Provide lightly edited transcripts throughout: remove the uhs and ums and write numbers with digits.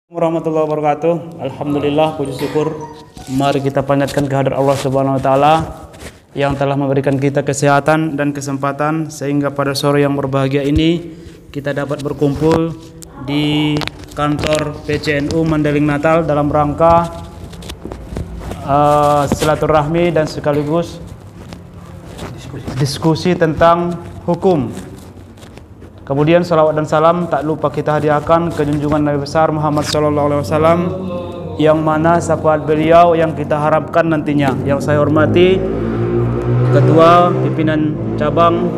Warahmatullahi wabarakatuh. Alhamdulillah, puji syukur mari kita panjatkan kehadirat Allah Subhanahu wa taala yang telah memberikan kita kesehatan dan kesempatan sehingga pada sore yang berbahagia ini kita dapat berkumpul di kantor PCNU Mandailing Natal dalam rangka silaturahmi dan sekaligus diskusi tentang hukum. Kemudian salawat dan salam tak lupa kita hadiahkan ke junjungan Nabi besar Muhammad SAW, yang mana syafaat beliau yang kita harapkan nantinya. Yang saya hormati Ketua Pimpinan Cabang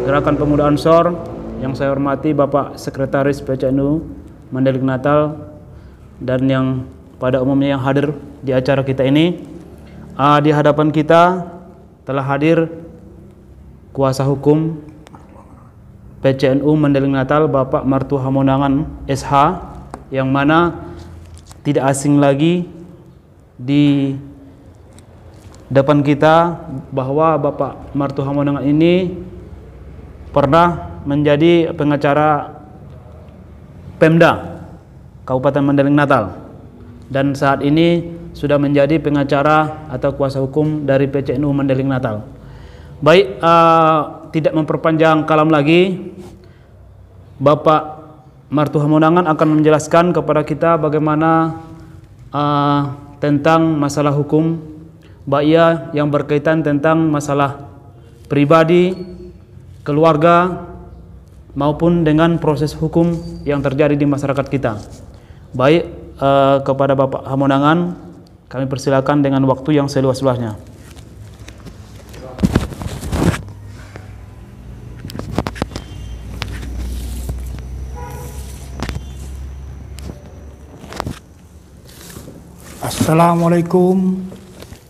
Gerakan Pemuda Ansor, yang saya hormati Bapak Sekretaris PCNU Mandailing Natal, dan yang pada umumnya yang hadir di acara kita ini. Di hadapan kita telah hadir kuasa hukum PCNU Mandailing Natal Bapak Martu Hamonangan SH, yang mana tidak asing lagi di depan kita bahwa Bapak Martu Hamonangan ini pernah menjadi pengacara Pemda Kabupaten Mandailing Natal dan saat ini sudah menjadi pengacara atau kuasa hukum dari PCNU Mandailing Natal. Baik, tidak memperpanjang kalam lagi, Bapak Martu Hamonangan akan menjelaskan kepada kita bagaimana tentang masalah hukum, baik yang berkaitan tentang masalah pribadi, keluarga, maupun dengan proses hukum yang terjadi di masyarakat kita. Baik, kepada Bapak Hamonangan kami persilakan dengan waktu yang seluas-luasnya. Assalamualaikum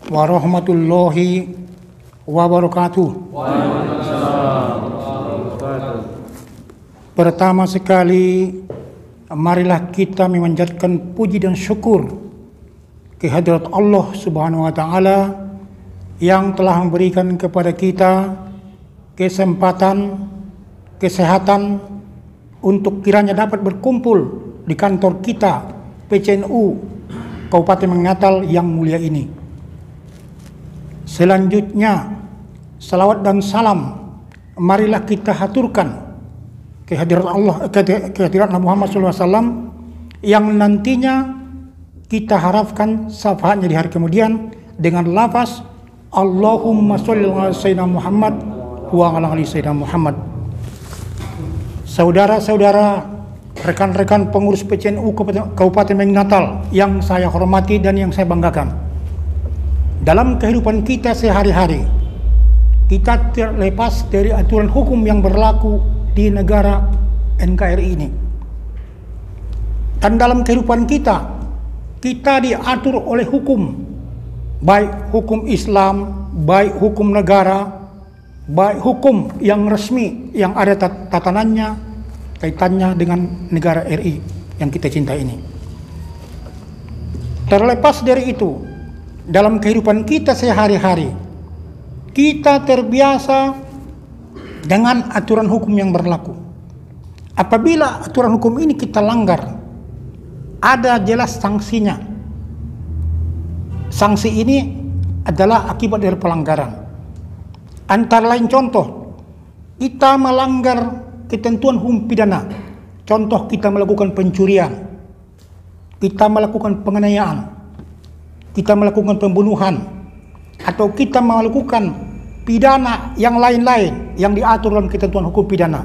warahmatullahi wabarakatuh. Pertama sekali, marilah kita memanjatkan puji dan syukur kehadirat Allah Subhanahu wa taala yang telah memberikan kepada kita kesempatan, kesehatan untuk kiranya dapat berkumpul di kantor kita PCNU Kabupaten Mandailing Natal yang mulia ini. Selanjutnya, salawat dan salam marilah kita haturkan kehadirat Allah, kehadirat Nabi Muhammad SAW yang nantinya kita harapkan syafaatnya di hari kemudian dengan lafaz Allahumma sholli ala sayyidina Muhammad wa ala ali sayyidina Muhammad. Saudara-saudara, rekan-rekan pengurus PCNU Kabupaten Mandailing Natal yang saya hormati dan yang saya banggakan, dalam kehidupan kita sehari-hari kita terlepas dari aturan hukum yang berlaku di negara NKRI ini, dan dalam kehidupan kita diatur oleh hukum, baik hukum Islam, baik hukum negara, baik hukum yang resmi yang ada tatanannya kaitannya dengan negara RI yang kita cintai ini. Terlepas dari itu, dalam kehidupan kita sehari-hari kita terbiasa dengan aturan hukum yang berlaku. Apabila aturan hukum ini kita langgar, ada jelas sanksinya. Sanksi ini adalah akibat dari pelanggaran. Antara lain contoh, kita melanggar ketentuan hukum pidana. Contoh, kita melakukan pencurian, kita melakukan penganiayaan, kita melakukan pembunuhan, atau kita melakukan pidana yang lain-lain yang diatur dalam ketentuan hukum pidana,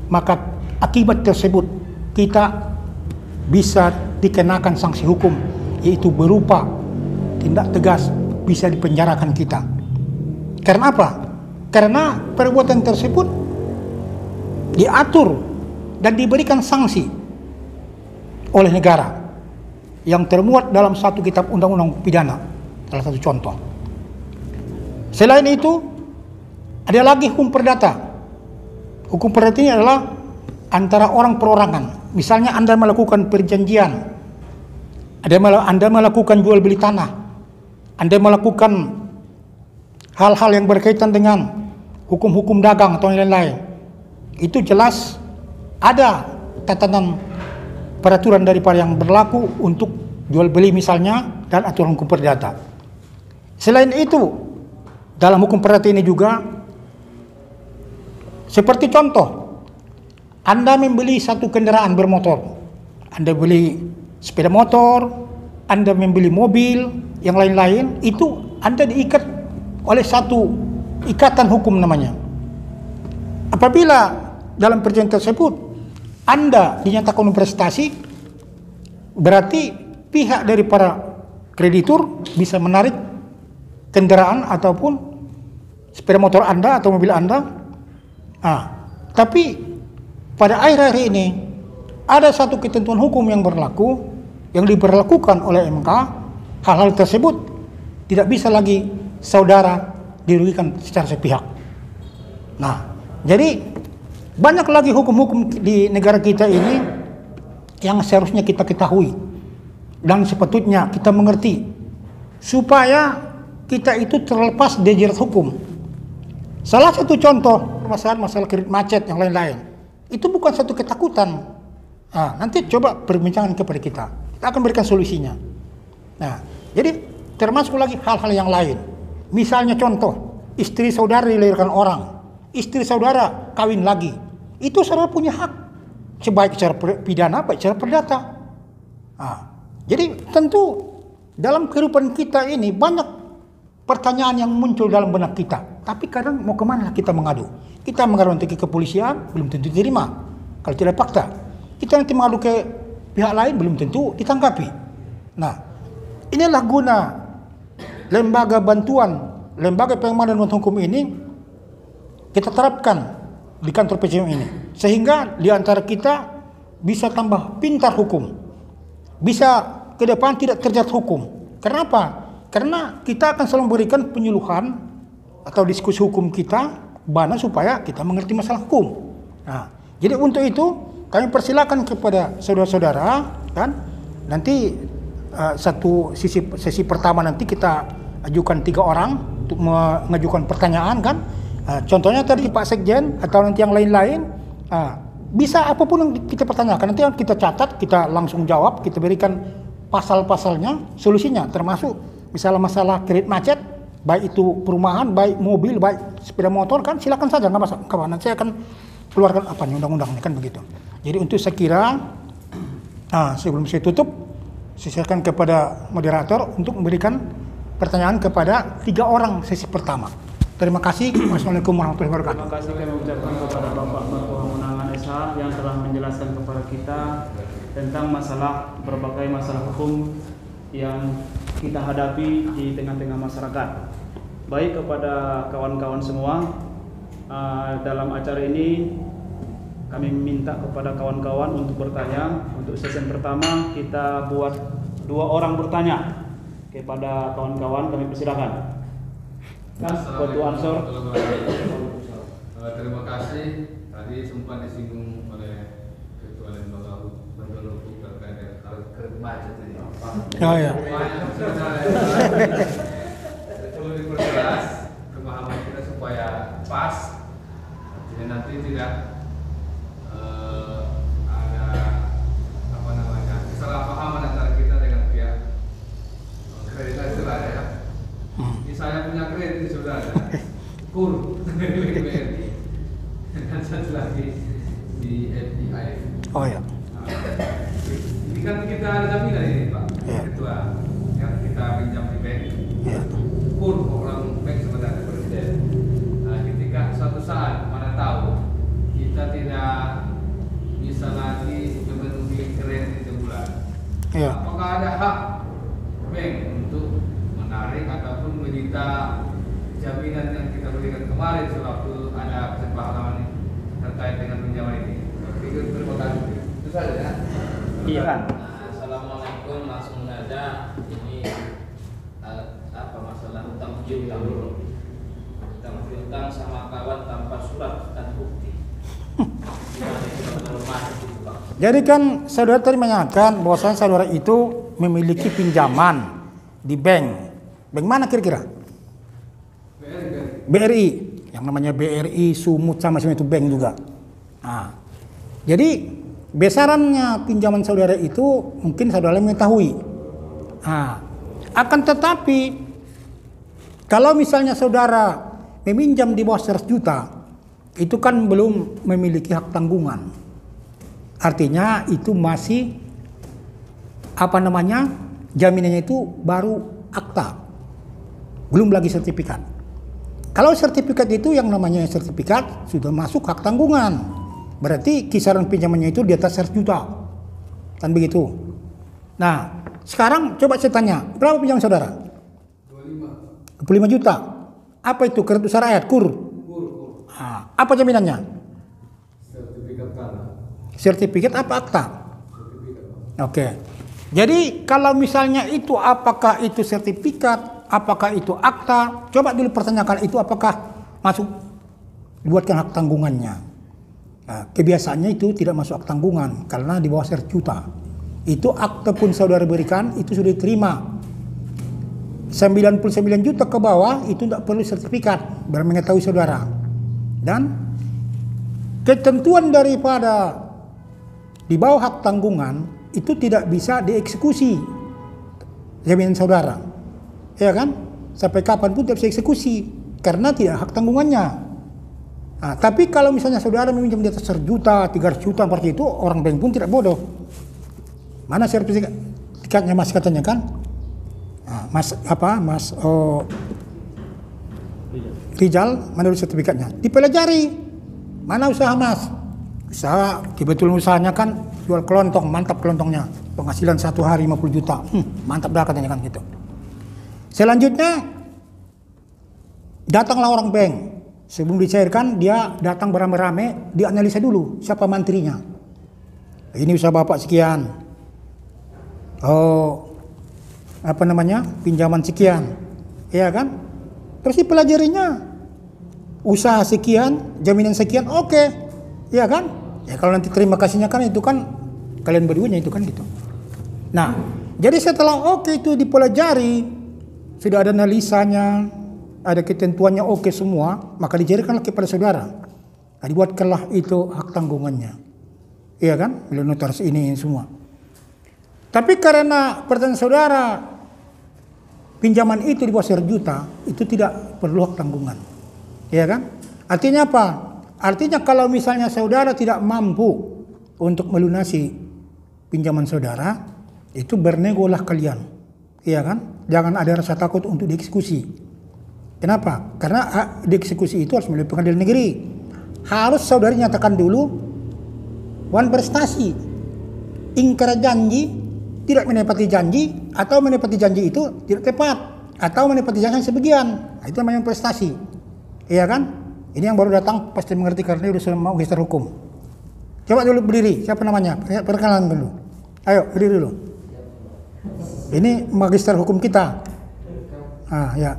maka akibat tersebut kita bisa dikenakan sanksi hukum, yaitu berupa tindak tegas, bisa dipenjarakan kita. Karena apa? Karena perbuatan tersebut diatur dan diberikan sanksi oleh negara yang termuat dalam satu kitab undang-undang pidana, salah satu contoh. Selain itu, ada lagi hukum perdata. Hukum perdata ini adalah antara orang perorangan. Misalnya Anda melakukan perjanjian, Anda melakukan jual beli tanah, Anda melakukan hal-hal yang berkaitan dengan hukum-hukum dagang atau yang lain-lain. Itu jelas ada tatanan peraturan daripada yang berlaku untuk jual beli misalnya dan aturan hukum perdata. Selain itu, dalam hukum perdata ini juga seperti contoh, Anda membeli satu kendaraan bermotor, Anda beli sepeda motor, Anda membeli mobil, yang lain-lain, itu Anda diikat oleh satu ikatan hukum namanya. Apabila dalam perjanjian tersebut Anda dinyatakan berprestasi, berarti pihak dari para kreditur bisa menarik kendaraan ataupun sepeda motor Anda atau mobil Anda. Tapi pada akhir-akhir ini ada satu ketentuan hukum yang berlaku, yang diberlakukan oleh MK. Hal-hal tersebut tidak bisa lagi saudara dirugikan secara sepihak. Jadi banyak lagi hukum-hukum di negara kita ini yang seharusnya kita ketahui dan sepatutnya kita mengerti supaya kita itu terlepas dari jerat hukum. Salah satu contoh masalah kredit macet yang lain-lain itu bukan satu ketakutan. Nanti coba perbincangan kepada kita akan berikan solusinya. Jadi termasuk lagi hal-hal yang lain. Misalnya contoh, istri saudara dilahirkan orang, istri saudara kawin lagi, itu saudara punya hak, baik secara pidana, baik secara perdata. Jadi tentu dalam kehidupan kita ini banyak pertanyaan yang muncul dalam benak kita. Tapi kadang mau kemana kita mengadu? Kita mengadu nanti ke kepolisian, belum tentu diterima. Kalau tidak fakta, kita nanti mengadu ke pihak lain, belum tentu ditanggapi. Inilah guna lembaga bantuan, lembaga pengamanan dan hukum ini kita terapkan di kantor PCM ini, sehingga di antara kita bisa tambah pintar hukum, bisa ke depan tidak terjerat hukum. Kenapa? Karena kita akan selalu memberikan penyuluhan atau diskusi hukum kita, bagaimana supaya kita mengerti masalah hukum. Jadi untuk itu kami persilakan kepada saudara-saudara, kan, nanti satu sesi pertama nanti kita ajukan 3 orang untuk mengajukan pertanyaan, kan. Contohnya tadi Pak Sekjen atau nanti yang lain-lain, bisa apapun yang kita pertanyakan nanti kita catat, kita langsung jawab, kita berikan pasal-pasalnya, solusinya, termasuk misalnya masalah kredit macet, baik itu perumahan, baik mobil, baik sepeda motor, kan silakan saja, nggak masalah. Nanti saya akan keluarkan undang-undangnya, kan begitu. Jadi untuk saya kira sebelum saya tutup, saya silakan kepada moderator untuk memberikan pertanyaan kepada 3 orang sesi pertama. Terima kasih. Wassalamualaikum warahmatullahi wabarakatuh. Terima kasih kami ucapkan kepada Bapak Mertua Munangan SH yang telah menjelaskan kepada kita tentang berbagai masalah hukum yang kita hadapi di tengah-tengah masyarakat. Baik kepada kawan-kawan semua, dalam acara ini kami minta kepada kawan-kawan untuk bertanya. Untuk sesi pertama kita buat 2 orang bertanya kepada kawan-kawan, kami persilakan. Ketua Ansor. Terima kasih. Tadi sempat disinggung oleh Ketua Lembaga Bantuan Hukum terkait dengan kredit macet ini. Ya. Perlu diperjelas pemahaman kita supaya pas. Jadi nanti tidak ada kesalahpahaman antara kita dengan pihak kredit ya. Saya punya kredit sudah ada KUR milik BRI dan satu lagi di FDIF. Ya. Ini kan kita ada jaminan ini Pak, Ketua, yang kita pinjam di bank. KUR orang bank sebenarnya presiden. Ketika suatu saat mana tahu kita tidak bisa lagi memenuhi kredit itu bulan, apakah ada hak bank untuk menarik ataupun menyita jaminan yang kita berikan kemarin sewaktu ada kesepakatan terkait dengan pinjaman ini? Terima kasih. Itu saja ya. Iya kan. Assalamualaikum, langsung saja. Ini masalah hutang piutang dulu. Hutang piutang sama kawan tanpa surat dan bukti. Jadi kan saudara tadi menyatakan bahwasanya saudara itu memiliki pinjaman di bank. Bank mana kira-kira? BRI. Yang namanya BRI, Sumut, sama itu bank juga. Jadi besarannya pinjaman saudara itu mungkin saudara mengetahui. Nah, akan tetapi kalau misalnya saudara meminjam di bawah 100 juta, itu kan belum memiliki hak tanggungan. Artinya itu masih jaminannya itu baru akta, belum lagi sertifikat. Kalau sertifikat itu yang namanya sertifikat sudah masuk hak tanggungan, berarti kisaran pinjamannya itu di atas 100 juta, kan begitu. Nah, sekarang coba saya tanya, berapa pinjaman saudara? 25 juta. Apa itu? Kredit usaha rakyat, KUR. Nah, apa jaminannya? Sertifikat tanah. Sertifikat apa akta? Oke. Jadi kalau misalnya itu apakah itu sertifikat, apakah itu akta? Coba dulu pertanyakan itu apakah masuk dibuatkan hak tanggungannya. Nah, kebiasaannya itu tidak masuk hak tanggungan karena di bawah 100 juta. Itu akta pun saudara berikan itu sudah diterima. 99 juta ke bawah itu tidak perlu sertifikat, biar mengetahui saudara. Dan ketentuan daripada di bawah hak tanggungan itu tidak bisa dieksekusi jaminan saudara, ya kan? Sampai kapan pun tidak bisa eksekusi karena tidak hak tanggungannya. Nah, tapi kalau misalnya saudara meminjam di atas 100 juta, 300 juta seperti itu, orang bank pun tidak bodoh. Mana sertifikatnya mas katanya kan? Nah, mas Rijal, mana sertifikatnya? Dipelajari. Mana usaha mas? Usaha, kebetulan usahanya kan jual kelontong, mantap kelontongnya. Penghasilan 1 hari 50 juta. Mantap dah katanya kan gitu. Selanjutnya, datanglah orang bank. Sebelum dicairkan, dia datang beramai-ramai, dianalisa dulu siapa mantrinya. Ini usaha bapak sekian. Pinjaman sekian, ya kan? Terus dipelajarinya, usaha sekian, jaminan sekian, oke, ya kan? Ya kalau nanti terima kasihnya kan itu kan kalian berduanya itu kan gitu. Nah, jadi setelah oke itu dipelajari, sudah ada analisanya, ada ketentuannya oke semua, maka dicairkanlah kepada saudara. Nah, dibuatkanlah itu hak tanggungannya, iya kan? Melalui notaris ini semua. Tapi karena pertanyaan saudara pinjaman itu di bawah 100 juta itu tidak perlu hak tanggungan, ya kan? Artinya apa? Artinya kalau misalnya saudara tidak mampu untuk melunasi pinjaman saudara, itu bernegolah kalian, ya kan? Jangan ada rasa takut untuk dieksekusi. Kenapa? Karena dieksekusi itu harus melalui pengadilan negeri. Harus saudara nyatakan dulu wan prestasi, ingkar janji, tidak menepati janji, atau menepati janji itu tidak tepat, atau menepati janji sebagian. Nah, itu namanya prestasi, iya kan? Ini yang baru datang pasti mengerti karena dia sudah mau magister hukum. Coba dulu berdiri, siapa namanya? Perkenalan dulu. Ayo berdiri dulu. Ini magister hukum kita. Ya.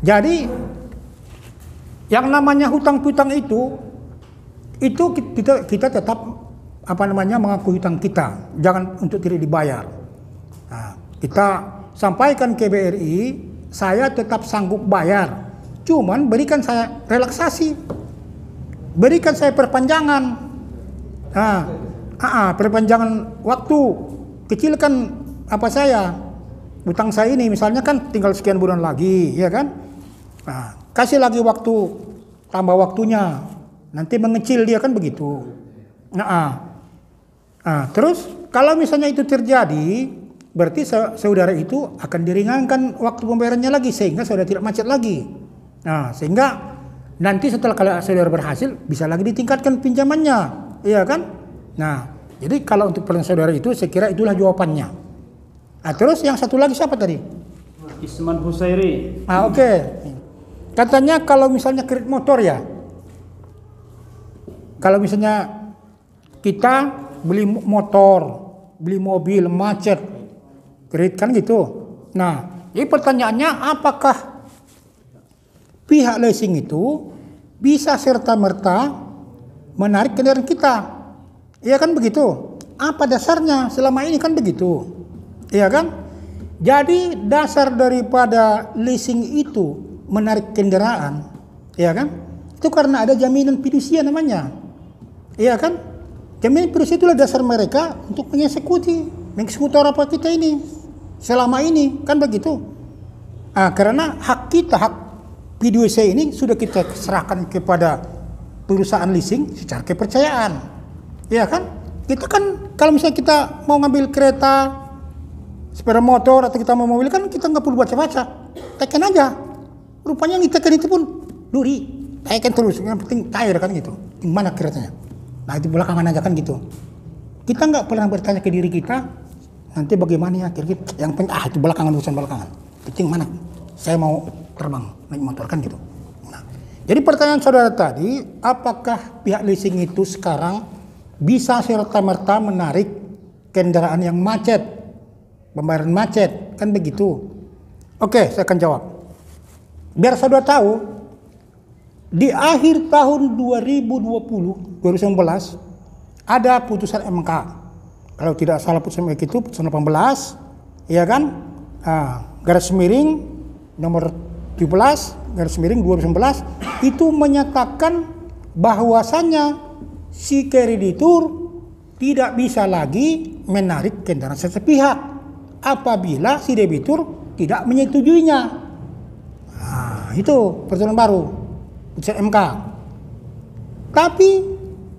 Jadi yang namanya hutang piutang itu kita tetap mengaku hutang kita, jangan untuk tidak dibayar. Nah, kita sampaikan ke BRI, saya tetap sanggup bayar, cuman berikan saya relaksasi, berikan saya perpanjangan. Perpanjangan waktu, kecilkan hutang saya ini, misalnya kan tinggal sekian bulan lagi, ya kan? Nah, kasih lagi waktu, tambah waktunya, nanti mengecil dia kan begitu. Terus kalau misalnya itu terjadi, berarti saudara itu akan diringankan waktu pembayarannya lagi sehingga saudara tidak macet lagi. Nah, sehingga nanti setelah kalau saudara berhasil bisa lagi ditingkatkan pinjamannya, iya kan? Nah, jadi kalau untuk pertanyaan saudara itu saya kira itulah jawabannya. Terus yang satu lagi siapa tadi? Isman Husairi. Oke. Katanya kalau misalnya kredit motor ya. Kalau misalnya kita beli motor, beli mobil, macet, kredit kan gitu. Nah, jadi pertanyaannya apakah pihak leasing itu bisa serta-merta menarik kendaraan kita? Iya kan begitu? Apa dasarnya selama ini kan begitu? Iya kan? Jadi dasar daripada leasing itu menarik kendaraan, iya kan? Itu karena ada jaminan fidusia namanya. Iya kan? Jaminan fidusia itulah dasar mereka untuk mengeksekusi orang kita ini selama ini, kan begitu. Karena hak kita, hak fidusia ini sudah kita serahkan kepada perusahaan leasing secara kepercayaan, ya kan? Kita kan kalau misalnya kita mau ngambil kereta, sepeda motor atau kita mau mobil kan kita nggak perlu baca-baca, tekan aja. Rupanya yang ditekan itu pun duri, tekan terus. Yang penting cair kan gitu. Di mana keretanya? Nah itu belakangan aja kan gitu. Kita nggak pernah bertanya ke diri kita nanti bagaimana ya kira-kira. Yang penting itu belakangan, urusan belakangan. Penting mana? Saya mau terbang naik motor kan gitu. Nah, jadi pertanyaan saudara tadi, apakah pihak leasing itu sekarang bisa serta-merta menarik kendaraan yang macet, pembayaran macet, kan begitu? Oke, saya akan jawab. Biar saudara tahu, di akhir tahun 2019 ada putusan MK. Kalau tidak salah putusan MK itu putusan 18, ya kan? Garis miring nomor 17 garis miring 2019 itu menyatakan bahwasannya si kreditur tidak bisa lagi menarik kendaraan sepihak apabila si debitur tidak menyetujuinya. Itu peraturan baru putusan MK. Tapi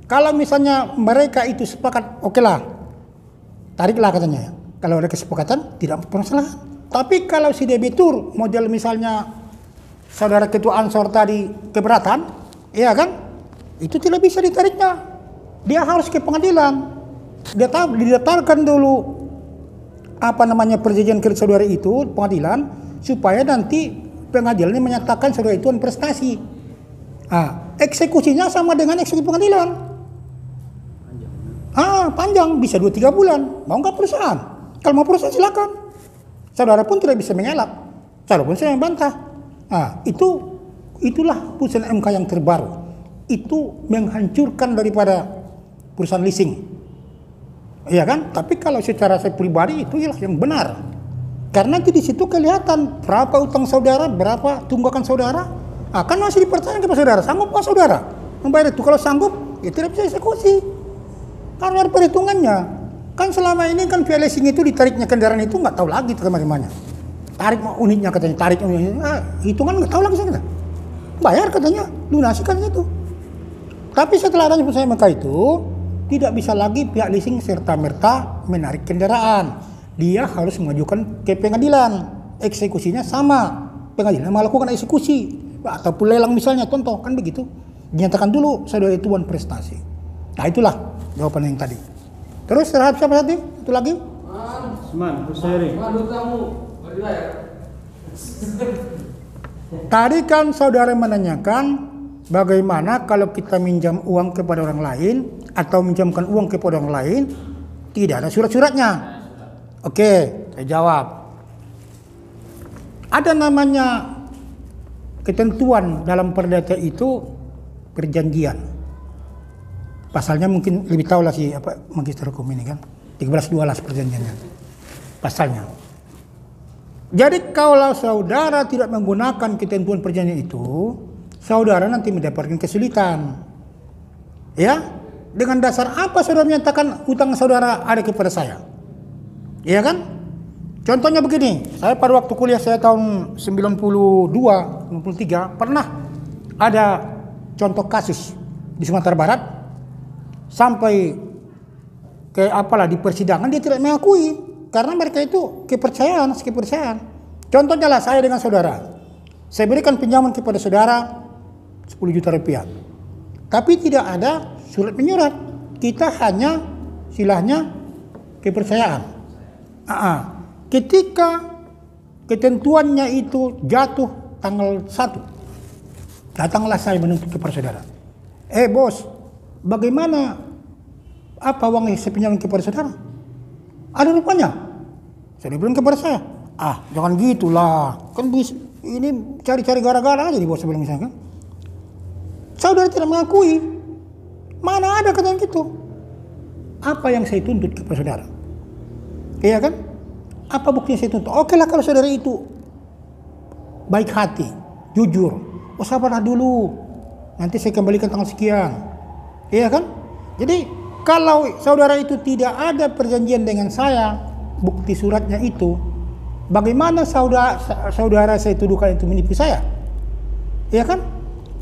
kalau misalnya mereka itu sepakat, oke lah, tariklah katanya. Kalau ada kesepakatan tidak bermasalah. Tapi kalau si debitur model misalnya saudara ketua Ansor tadi keberatan, ya kan? Itu tidak bisa ditariknya. Dia harus ke pengadilan. Dia didaftarkan dulu perjanjian kredit saudara itu pengadilan supaya nanti pengadilan menyatakan saudara itu prestasi. Eksekusinya sama dengan eksekusi pengadilan. Panjang bisa 2-3 bulan. Mau nggak perusahaan? Kalau mau perusahaan silakan. Saudara pun tidak bisa mengelak. Saudara pun saya membantah. Itulah putusan MK yang terbaru. Itu menghancurkan daripada perusahaan leasing, iya kan? Tapi kalau secara saya pribadi itu ialah yang benar, karena di situ kelihatan berapa utang saudara, berapa tunggakan saudara, kan masih dipertanyakan kepada saudara, sanggup nggak saudara membayar itu? Kalau sanggup, ya tidak bisa eksekusi, karena ada perhitungannya. Kan selama ini kan via leasing itu ditariknya kendaraan itu nggak tahu lagi kemana-mana, tarik unitnya katanya, tarik unitnya, hitungan nggak tahu lagi saya kata. Bayar katanya, lunasi katanya itu. Tapi setelah adanya putusan MK itu tidak bisa lagi pihak leasing serta-merta menarik kendaraan. Dia harus mengajukan ke pengadilan. Eksekusinya sama. Pengadilan melakukan eksekusi ataupun lelang misalnya, contoh kan begitu. Dinyatakan dulu saudara itu prestasi. Nah itulah jawaban yang tadi. Terus terhadap siapa tadi? Itu lagi? Usman, Hussein. Tadi kan saudara menanyakan bagaimana kalau kita minjam uang kepada orang lain atau minjamkan uang kepada orang lain tidak ada surat-suratnya. Oke, saya jawab. Ada namanya ketentuan dalam perdata itu perjanjian. Pasalnya mungkin lebih tahu lah magister hukum ini kan. 13.12 perjanjiannya. Pasalnya. Jadi kalau saudara tidak menggunakan ketentuan perjanjian itu, saudara nanti mendapatkan kesulitan. Ya, dengan dasar apa saudara menyatakan utang saudara ada kepada saya? Iya kan? Contohnya begini, saya pada waktu kuliah saya tahun 92, 93 pernah ada contoh kasus di Sumatera Barat sampai ke di persidangan dia tidak mengakui karena mereka itu kepercayaan. Contohnya lah saya dengan saudara. Saya berikan pinjaman kepada saudara 10 juta rupiah. Tapi tidak ada surat menyurat. Kita hanya silahnya kepercayaan. Ketika ketentuannya itu jatuh tanggal 1, datanglah saya menuntut kepada saudara. Bos, bagaimana uang yang saya pinjam kepada saudara? Ada rupanya. Saya bilang kepada saya, jangan gitulah. Kan ini cari-cari gara-gara aja di bos sebelum misalnya kan. Saudara tidak mengakui. Mana ada kata gitu. Apa yang saya tuntut kepada saudara? Iya kan? Apa buktinya saya tuntut? Oke lah kalau saudara itu baik hati, jujur. Sabarlah dulu. Nanti saya kembalikan tanggal sekian. Iya kan? Jadi Kalau saudara itu tidak ada perjanjian dengan saya, bukti suratnya itu, bagaimana saudara saya tuduhkan itu menipu saya? Ya kan?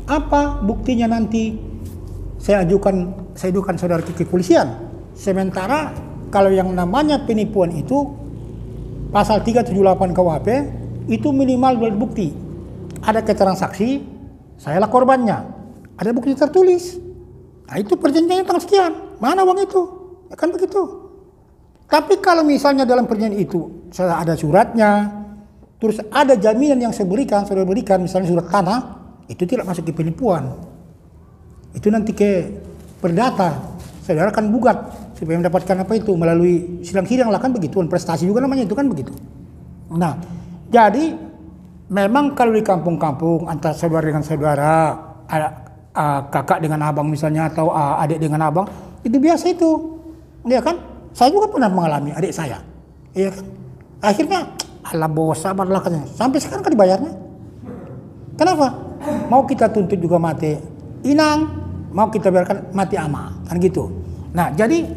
Apa buktinya nanti saya ajukan saudara ke kepolisian? Sementara kalau yang namanya penipuan itu pasal 378 KUHP itu minimal 2 bukti. Ada keterangan saksi, sayalah korbannya. Ada bukti tertulis. Nah, itu perjanjiannya tanggal sekian. Mana uang itu? Ya kan begitu. Tapi kalau misalnya dalam perjanjian itu sudah ada suratnya, terus ada jaminan yang saudara berikan, misalnya surat tanah, itu tidak masuk ke penipuan. Itu nanti ke perdata. Saudara akan gugat supaya mendapatkan apa itu melalui sidang-sidang lah, kan begitu. Prestasi juga namanya itu, kan begitu. Nah, jadi memang kalau di kampung-kampung antara saudara dengan saudara, ada kakak dengan abang misalnya, atau adik dengan abang, itu biasa itu, ya kan? Saya juga pernah mengalami adik saya, ya kan? Akhirnya, ala bos, sabarlah katanya. Sampai sekarang kan dibayarnya. Kenapa? Mau kita tuntut juga mati inang, mau kita biarkan mati ama, kan gitu. Nah, jadi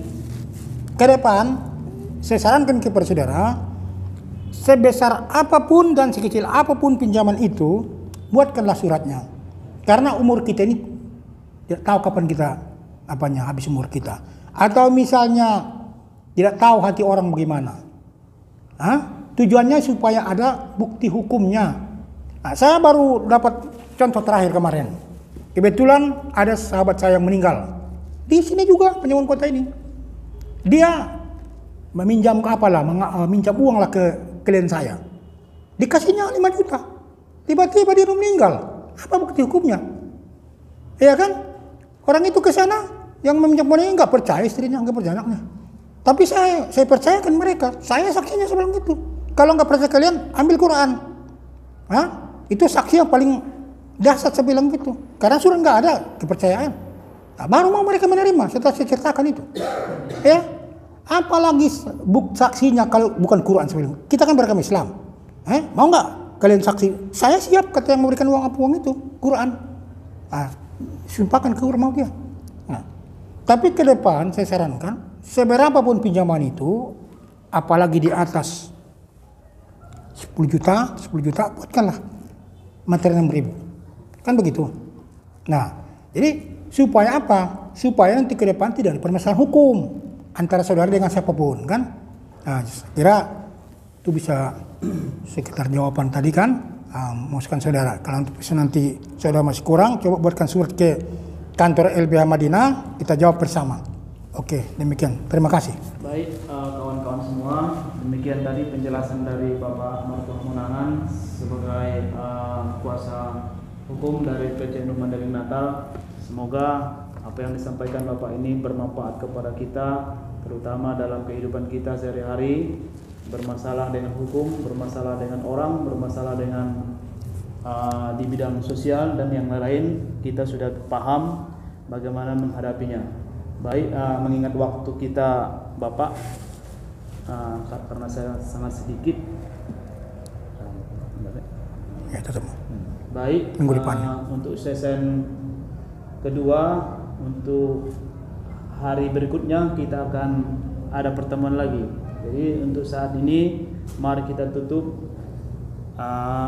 ke depan saya sarankan kepada saudara, sebesar apapun dan sekecil apapun pinjaman itu, buatkanlah suratnya. Karena umur kita ini tidak tahu kapan kita habis umur kita. Atau misalnya tidak tahu hati orang bagaimana. Tujuannya supaya ada bukti hukumnya. Nah, saya baru dapat contoh terakhir kemarin. Kebetulan ada sahabat saya yang meninggal. Di sini juga Penyuwun Kota ini. Dia meminjam minjam uang lah ke klien saya. Dikasihnya 5 juta. Tiba-tiba dia meninggal. Apa bukti hukumnya? Ya kan? Orang itu ke sana yang meminjam uangnya nggak percaya istrinya, nggak percaya anaknya. Tapi saya percayakan mereka. Saya saksinya sebelum itu. Kalau nggak percaya kalian, ambil Quran. Itu saksi yang paling dahsyat saya bilang gitu. Karena sudah nggak ada kepercayaan. Nah, baru mau mereka menerima setelah saya ceritakan itu. Ya, apalagi saksinya kalau bukan Quran sebelum. Kita kan beragama Islam. Mau nggak kalian saksi? Saya siap, kata yang memberikan uang itu Quran. Sumpahkan ke Quran mau dia. Nah, tapi ke depan saya sarankan, seberapapun pinjaman itu, apalagi di atas 10 juta, buatkanlah materi 6.000. Kan begitu. Nah, jadi supaya apa? Supaya nanti ke depan tidak ada permasalahan hukum antara saudara dengan siapapun, kan? Nah, kira itu bisa sekitar jawaban tadi, kan? Masukkan saudara. Kalau nanti saudara masih kurang, coba buatkan surat ke kantor LBH Madinah, kita jawab bersama. Oke, demikian. Terima kasih. Baik, kawan-kawan semua, demikian tadi penjelasan dari Bapak Martuah Munangan sebagai kuasa hukum dari PT Nur Mandaling Natal. Semoga apa yang disampaikan Bapak ini bermanfaat kepada kita, terutama dalam kehidupan kita sehari-hari, bermasalah dengan hukum, bermasalah dengan orang, bermasalah dengan di bidang sosial dan yang lain, kita sudah paham bagaimana menghadapinya. Baik, mengingat waktu kita Bapak, karena saya sangat sedikit. Ya, tetap. Baik, minggu depan. Untuk sesi kedua, untuk hari berikutnya kita akan ada pertemuan lagi. Jadi untuk saat ini mari kita tutup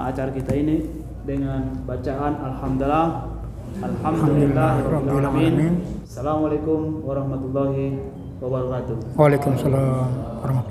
acara kita ini dengan bacaan Alhamdulillahirabbil alamin. Assalamualaikum warahmatullahi wabarakatuh. Waalaikumsalam warahmatullahi wabarakatuh.